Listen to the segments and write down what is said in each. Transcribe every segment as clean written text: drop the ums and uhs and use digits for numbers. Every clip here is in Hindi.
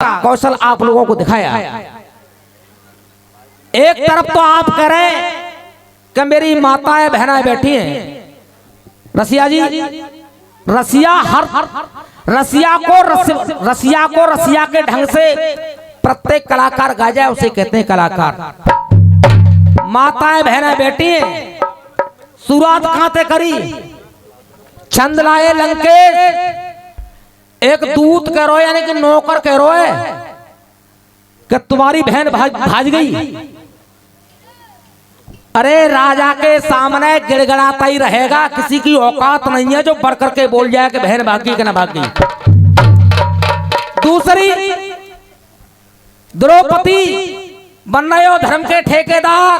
कौशल आप लोगों को दिखाया। एक तरफ तो आप कह रहे कि मेरी माताएं बहनाएं बैठी हैं, रसिया जी, रसिया को रसिया के ढंग से प्रत्येक कलाकार गा जाए उसे कहते हैं कलाकार। माताएं बहनें बैठी हैं, शुरुआत कहां से करी, छंद लाए लंकेश, एक दूत कह रो यानी कि नौकर कह रो है कि तुम्हारी बहन भाज गई। अरे राजा के सामने गिड़गिड़ाता ही रहेगा, किसी की औकात नहीं है जो बढ़ करके बोल जाए कि बहन भागी कि ना भागी। दूसरी, द्रौपदी बन रहे हो धर्म के ठेकेदार,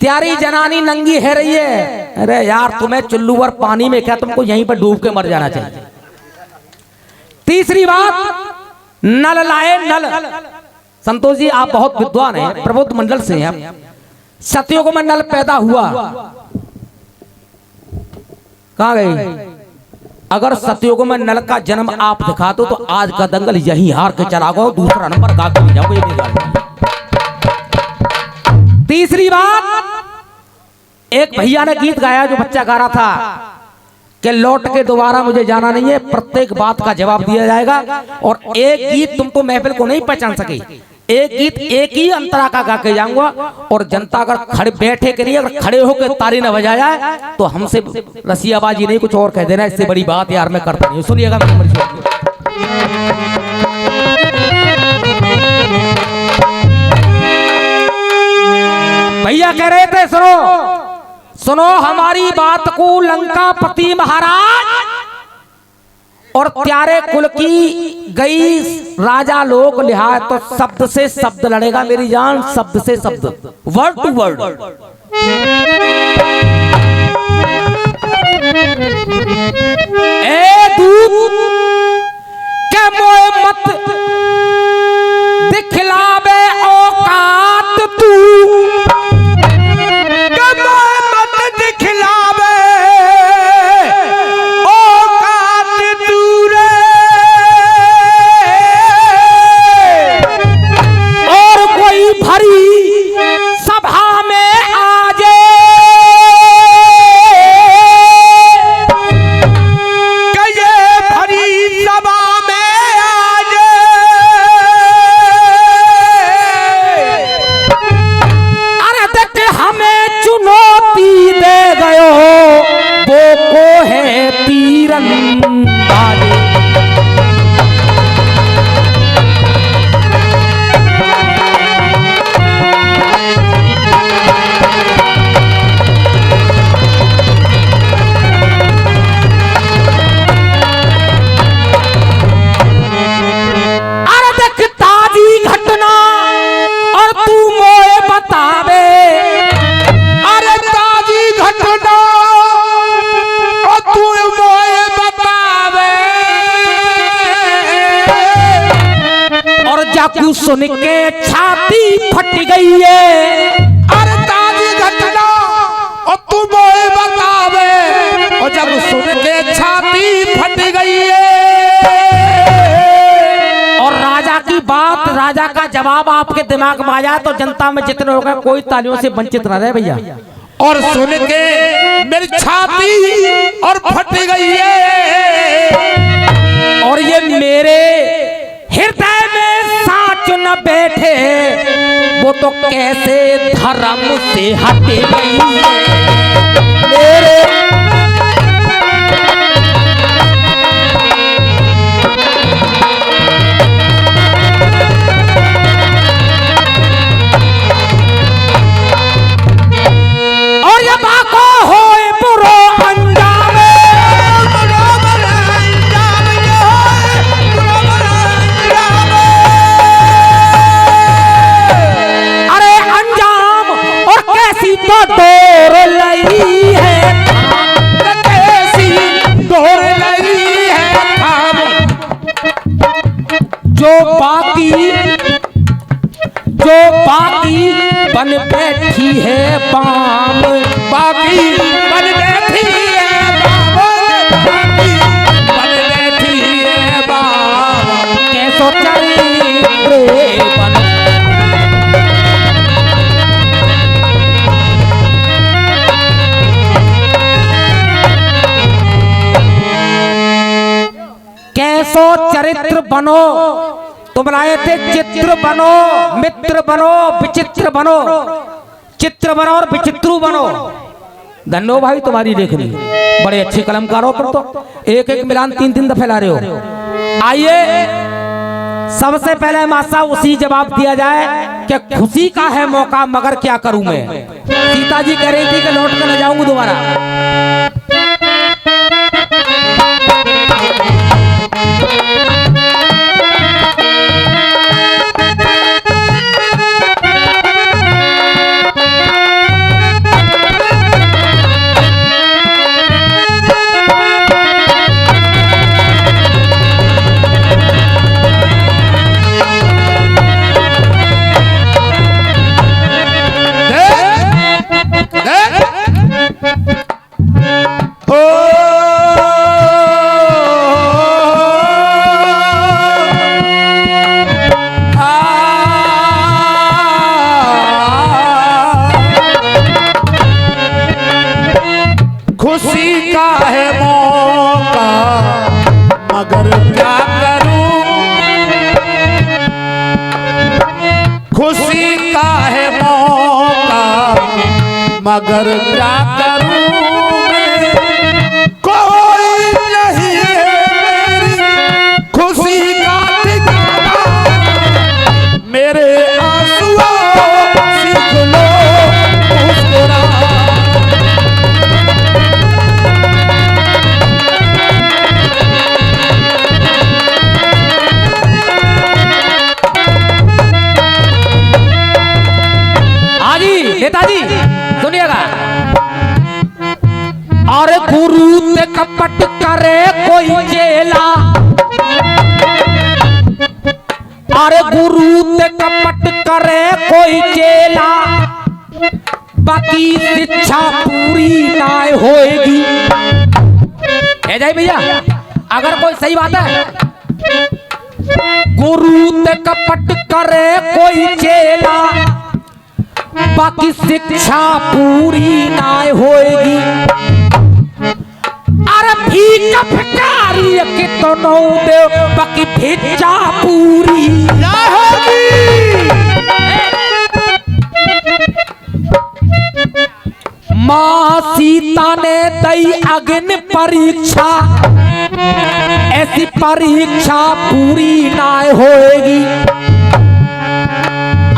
त्यारी जनानी नंगी है रही है। अरे यार तुम्हें चुल्लू और पानी में क्या, तुमको यहीं पर डूब के मर जाना चाहिए। तीसरी बात, नल लाए नल। संतोष जी आप बहुत विद्वान हैं, प्रबुद्ध मंडल से हैं। सतयुग में नल पैदा हुआ, कहां गई? अगर सतयुग में नल का जन्म आप दिखा दो तो आज का दंगल यही हार के चला गो, दूसरा नंबर गा के जाओ। ये भी तीसरी बात, एक भैया ने गीत गाया जो बच्चा गा रहा था कि लौट के दोबारा मुझे जाना नहीं है, प्रत्येक बात का जवाब दिया जाएगा। और एक गीत तुमको महफिल को नहीं पहचान सके, एक गीत एक ही अंतरा का गा के जाऊंगा। और जनता अगर खड़े बैठे के लिए अगर खड़े होकर ताली न बजाया तो हमसे रसियाबाजी नहीं, कुछ और कह देना। इससे बड़ी बात यार मैं करता नहीं। सुनिएगा भैया कह रहे थे, सुनो हमारी बात को, लंकापति महाराज और प्यारे कुल की गई राजा लोग लिहाज तो शब्द से शब्द लड़ेगा मेरी जान, शब्द से शब्द, वर्ड टू वर्ड। ए दूत के मोए मत दिखलावे औकात तू, सुन के छाती फट गई है। अरे ताजी घटना और तू मोए बतावे, और जब सुन के छाती फट गई है और राजा की बात, राजा का जवाब आपके दिमाग में आ जाए तो जनता में जितने लोग हैं कोई तालियों से वंचित न रहे भैया। और सुन के मेरी छाती और फट गई है, और ये मेरे हृदय में साच न बैठे, वो तो कैसे धर्म से हट गई मेरे। और ये बाको होए बुरो दौर लई है, कैसी दौर लई है, जो बाकी बन बैठी है बाम, बाकी बन बैठी है बाम, बाकी बन बैठी है बाम। कैसो चरित्र बनो। कैसो चरित्र बनो, तुम लाए थे चित्र बनो, मित्र बनो, विचित्र बनो, चित्र बनो और विचित्रु बनो। धन्यो भाई तुम्हारी लेखनी, बड़े अच्छे कलमकार हो तुम तो, एक एक मिलान 3-3 दफे ला रहे हो। आइए सबसे पहले मासा उसी जवाब दिया जाए कि खुशी का है मौका मगर क्या करूं मैं। सीता जी कह रही थी कि लौट कर न जाऊंगी दोबारा। खुशी का है मौका मगर क्या करूं, खुशी का है मौका मगर क्या करूं मैं, कोई नहीं है मेरी खुशी का ठिकाना, मेरे आंसुओं सीख लो मुस्कुरा। नेताजी सुनिएगा। और गुरु ते कपट करे कोई चेला, अरे गुरु ते कपट करे कोई चेला, बाकी शिक्षा पूरी ना होएगी। है जाए भैया, अगर कोई सही बात है, गुरु ते कपट करे कोई चेला, बाकी शिक्षा पूरी ना होएगी। अरे भीख भिखारी के तो नौ दे, बाकी भिक्षा पूरी ना होगी। मां सीता ने दई अग्नि परीक्षा, ऐसी परीक्षा पूरी ना होएगी।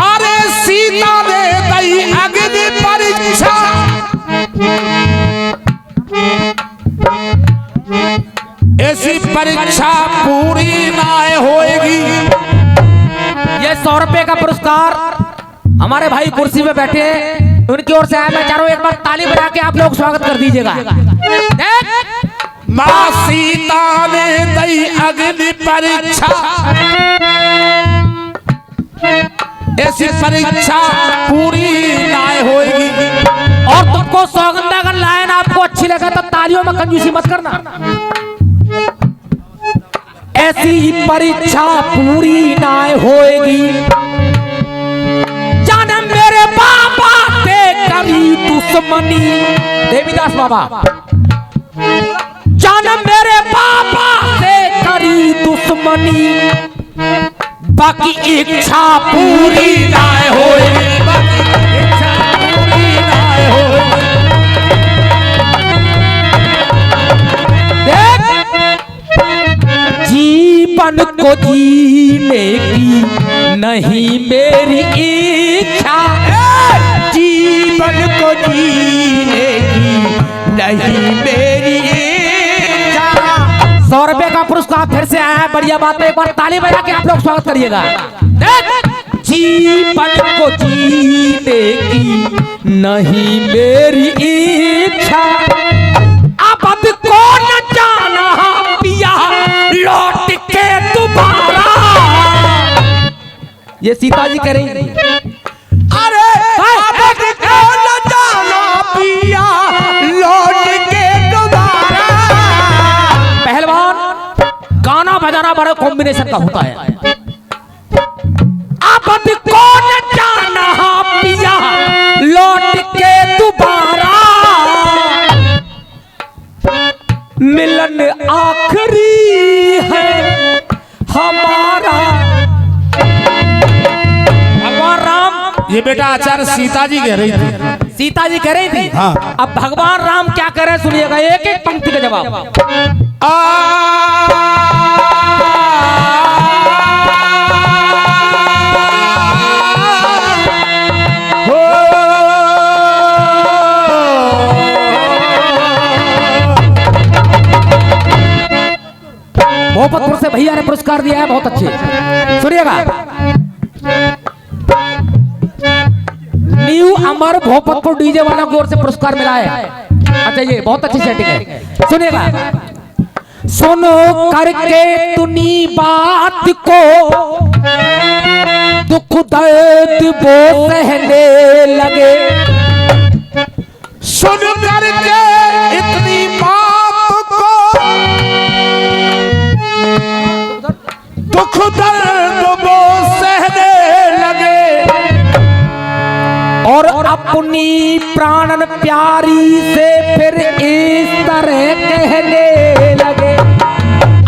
अरे सीता ने दई अग्नि परीक्षा, ऐसी परीक्षा पूरी ना होएगी। ये 100 रुपए का पुरस्कार हमारे भाई कुर्सी पे बैठे हैं, उनकी ओर से आया। मैं चारों एक बार ताली बजा के आप लोग स्वागत कर दीजिएगा। मां सीता ने दई अग्नि परीक्षा, ऐसी परीक्षा पूरी ना होएगी। और तुमको सौगंध अगर लाइन आपको अच्छी लगे तो तालियों में कंजूसी मत करना। ऐसी परीक्षा पूरी ना होएगी। जाने मेरे बाबा से करी दुश्मनी, देवीदास बाबा, जाने मेरे बाबा से करी दुश्मनी, बाकी इच्छा पूरी ना होएगी। इच्छा पूरी ना होएगी। जीवन को जीने की नहीं मेरी इच्छा, जीवन को जीने की नहीं मेरी इच्छा। 100 रुपए का पुरस्कार फिर से आया है, बढ़िया बात है। एक बार ताली बजा के आप लोग स्वागत करिएगा। जीवन को जीने की नहीं मेरी इच्छा, अब कौन जाना पिया लौट के दोबारा। ये सीता जी कह रही। अरे अब कौन जाना पिया लौट के दोबारा। पहलवान, गाना बजाना बड़ा कॉम्बिनेशन का होता है। भगवान राम, ये बेटा आचार्य सीता जी कह रही थी। सीता जी कह रही थी। हाँ। अब भगवान राम क्या कह रहे सुनिएगा, एक एक पंक्ति का जवाब। भोपतपुर से भैया ने पुरस्कार दिया है, बहुत अच्छे। सुनिएगा, न्यू अमर भोपतपुर डीजे वाला की ओर से पुरस्कार मिला है। अच्छा, ये बहुत अच्छी सेटिंग है। सुनिएगा, सुनो करके तुनी बात को दुख दर्द वो सहने लगे। सुन करके इतनी बात को दुख दर्द वो सहने लगे, और अपनी प्राणन प्यारी से फिर इस तरह कहने लगे।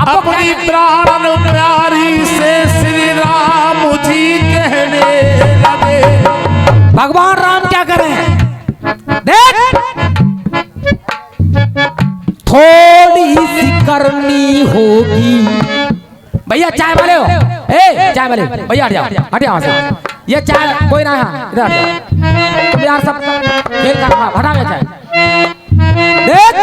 अपनी प्राणन प्यारी से श्री राम जी कहने लगे। भगवान राम क्या कर रहे हैं, देख, थोड़ी सी करनी होगी। भैया चाय वाले हो, ए चाय वाले भैया हट जाओ, हट जाओ से। ये चाय कोई ना, यहाँ इधर हट जाओ तुम यार, सब खेल कर हटा गया चाय। देख,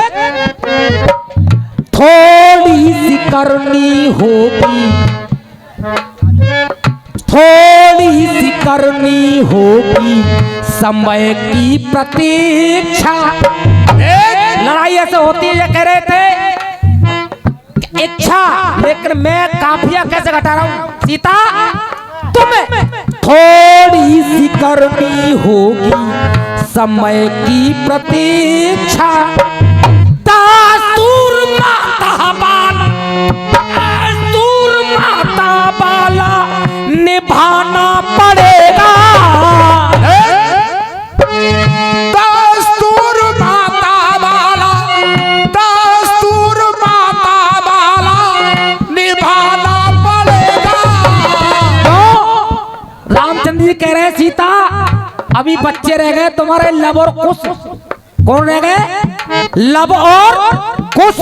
थोड़ी सी करनी होगी, थोड़ी सी करनी होगी समय की प्रतीक्षा। लड़ाई ऐसे होती है, ये कह रहे थे इच्छा, लेकिन मैं काफिया कैसे घटा रहा हूं। सीता तुम्हें थोड़ी सी करनी होगी समय की प्रतीक्षा। दास्तूर माता बाला, दास्तूर माता बाला निभाना पड़ेगा। दस्तूर माता वाला, दस्तूर माता वाला निभाना पड़ेगा। रामचंद्र जी कह रहे हैं, सीता अभी बच्चे रह गए तुम्हारे लब और कुश। कौन रह गए? लब और कुश।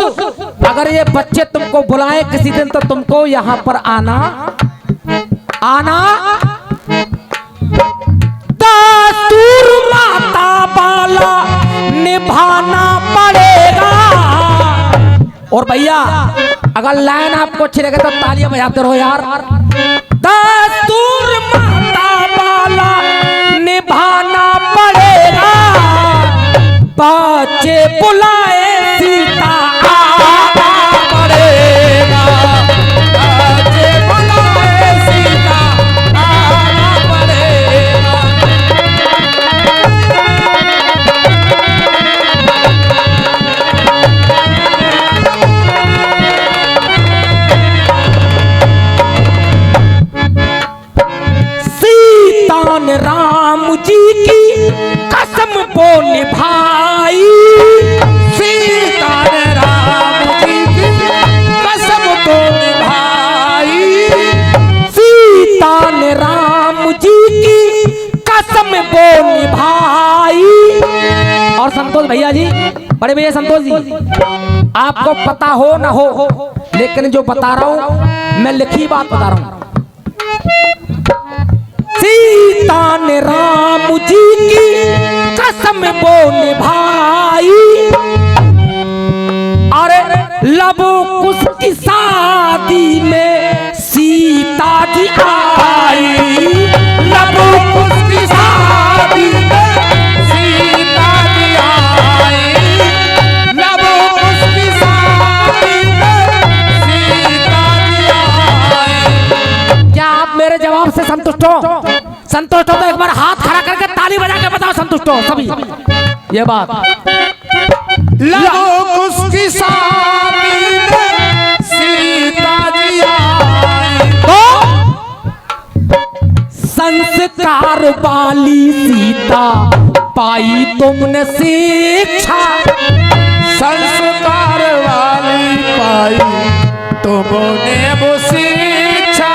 अगर ये बच्चे तुमको बुलाए किसी दिन तो तुमको यहाँ पर आना आना। दस्तूर माता बाला निभाना पड़ेगा। और भैया अगर लाइन आपको अच्छी लगे तो तालियां बजाते रहो यार। दस्तूर माता बाला निभाना पड़ेगा। बच्चे बुलाए सीता आना पड़ेगा। बच्चे बुलाए सीता आना पड़ेगा। सीता ने राम जी की कसम वो निभाई। सीता ने राम जी की कसम तो निभाई। सीता ने राम जी की कसम वो निभाई। और संतोष भैया जी, बड़े भैया संतोष जी, आपको पता हो ना हो, लेकिन जो बता रहा हूं मैं लिखी बात बता रहा हूं। सीता ने राम जी की कसम वो निभाई। अरे लब कुश की शादी में सीता जी आई। लब कुश की शादी में सीता जी आई। लब कुश की शादी में सीता जी आई। क्या आप मेरे जवाब से संतुष्ट हो? संतुष्ट हो तो एक बार हाथ खड़ा करके ताली बजा के बताओ संतुष्ट हो सभी। ये बात लब कुश की शादी में सीता जी आई। तो संस्कार वाली सीता पाई तुमने शिक्षा। संस्कार वाली पाई तुमने वो शिक्षा।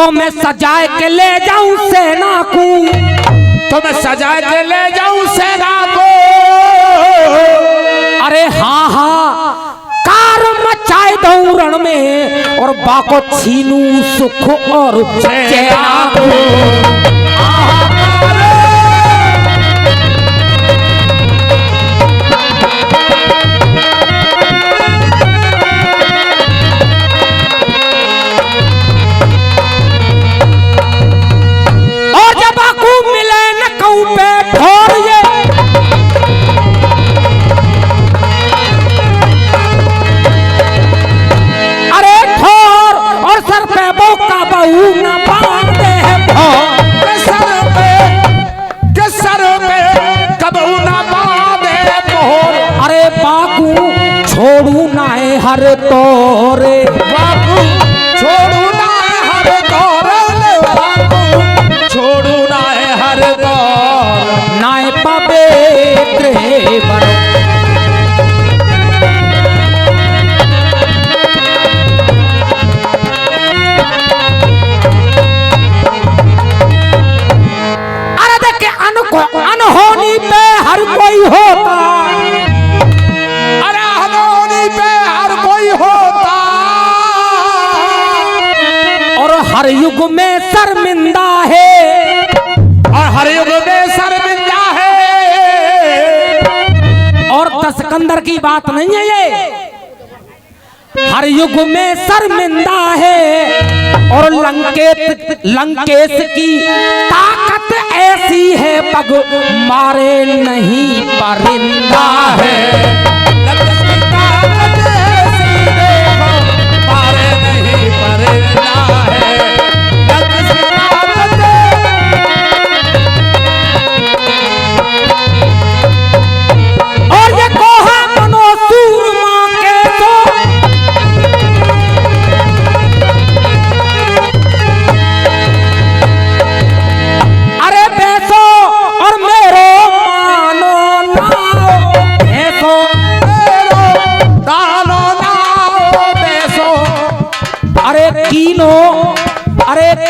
तो मैं सजाए के ले जाऊं सेना को, तो मैं सजा के ले जाऊं सेना को। अरे हाँ हाँ कार मचाए दऊं रण में और बाको छीनू सुख और चैना को। छोड़ू ना है हर तोरे बाबू, छोड़ू ना है हर तोरे बाबू, छोड़ू ना है हर तोर नाय पाबे ड्राइवर। अरे देख अनहोनी पे हर कोई होता, हर युग में शर्मिंदा है, और हर युग में शर्मिंदा है। और दशकंदर की बात नहीं है ये, हर युग में शर्मिंदा है। और लंकेश की ताकत ऐसी है पग मारे नहीं परिंदा है।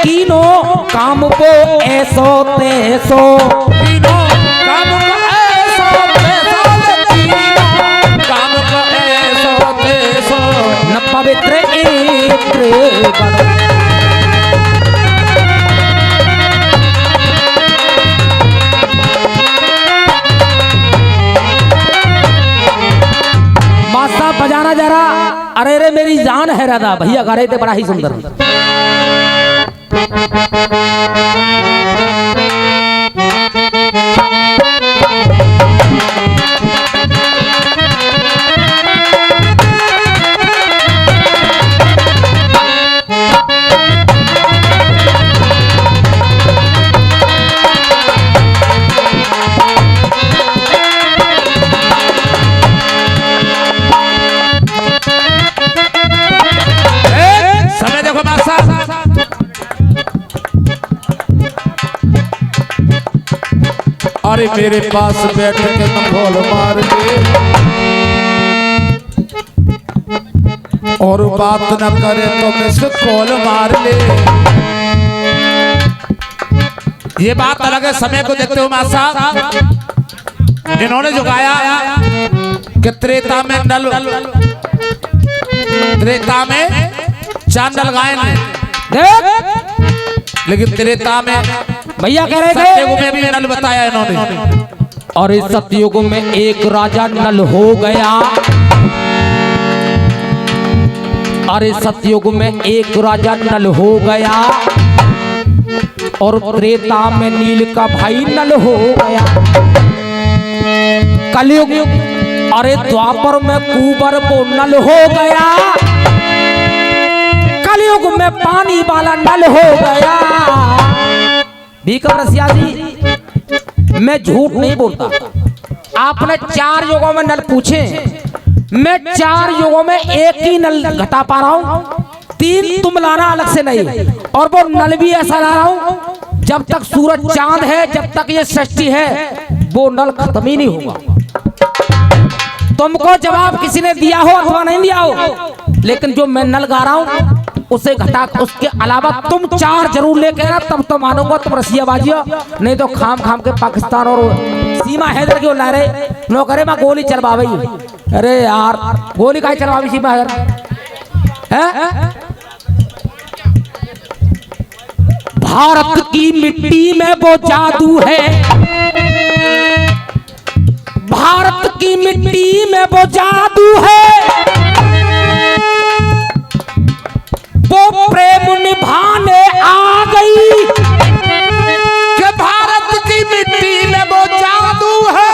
कीनो काम को ऐसो तेसो, कीनो काम को ऐसो तेसो, कीनो काम को ऐसो तेसो, न पवित्र एक बनो। मासा बजाना जरा, अरे रे मेरी जान है राधा भैया गा रहे थे बड़ा ही सुंदर। अरे मेरे पास बैठ के मखौल मार ले और बात न करे तो मैं से कॉल मार ले। ये बात अलग है, समय को देखते हो मासा। इन्होंने जो गाया कि त्रेता में नल, त्रेता में चांदल गाए नहीं, लेकिन त्रेता में भैया कह रहे थे सतयुग में भी नल बताया इन्होंने। और इस सतयुग में एक राजा नल हो गया, और इस सतयुग में एक राजा नल हो गया, और त्रेता में नील का भाई नल हो गया। कलयुग अरे द्वापर में कुंवर वो नल हो गया, कलयुग में पानी वाला नल हो गया। भीखम रसिया जी मैं झूठ नहीं बोलता, आपने 4 युगों में नल पूछे, मैं 4 युगों में एक ही नल घटा पा रहा हूँ, 3 तुम लाना अलग से नहीं। और वो नल भी ऐसा ला रहा हूँ जब तक सूरज चांद है, जब तक ये सृष्टि है, वो नल खत्म ही नहीं होगा। तुमको जवाब किसी ने दिया हो अथवा नहीं दिया हो, लेकिन जो मैं नल गा रहा हूँ उसे घटा, उसके अलावा तुम 4 जरूर लेके आना, तब तो मानूंगा तुम रसियाबाजी हो। नहीं तो खाम खाम के पाकिस्तान और सीमा हैदर क्यों ला रहे नो करे मैं गोली चलवा भाई। अरे यार गोली का चलवावी सीमा हैदर है? भारत की मिट्टी में वो जादू है, भारत की मिट्टी में वो जादू है, वो प्रेम निभाने आ गई कि भारत की मिट्टी में वो जादू है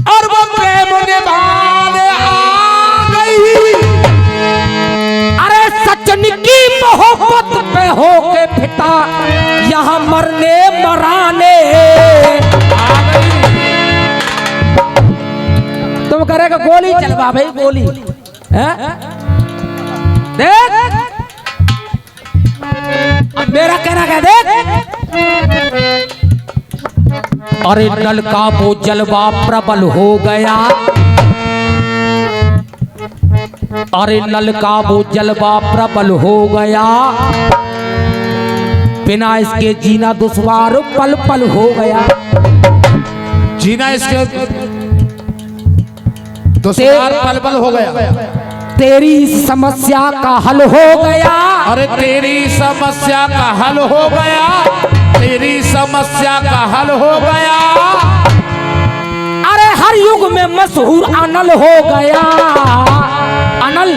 और वो प्रेम निभाने आ गई। अरे सजन की मोहब्बत पे होके फिटा यहाँ मरने मराने आ गई। तुम करेगा गोली चलवा भाई गोली है? देख अब मेरा कहना क्या देख। अरे नल का वो जलवा प्रबल हो गया, अरे नल का वो जलवा प्रबल हो गया, बिना इसके जीना दुश्वार पल पल हो गया। जीना इसके दुश्वार पल पल हो गया। तेरी समस्या का हल हो गया, अरे तेरी समस्या का हल हो गया, तेरी समस्या का हल हो गया। अरे हर युग में मशहूर अनल हो गया। अनल,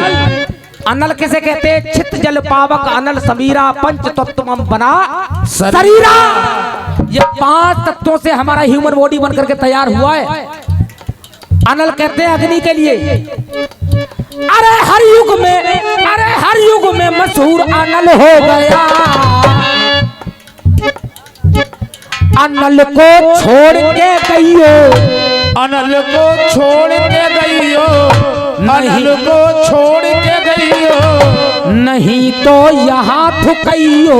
अनल किसे कहते हैं? चित जल पावक अनल समीरा पंच तत्व बना शरीरा। ये 5 तत्वों से हमारा ह्यूमन बॉडी बनकर के तैयार हुआ है। अनल कहते हैं अग्नि के लिए। अरे हर युग में, अरे हर युग में मशहूर अनल हो गया। अनल को छोड़ के गईयो, अनल को छोड़ के गईयो, अनल को छोड़ के गईयो, नहीं तो यहाँ थुकइयो।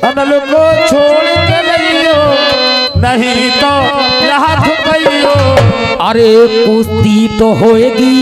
अनल को छोड़ के गईयो, नहीं तो यहाँ थुकइयो। अरे कुश्ती तो होएगी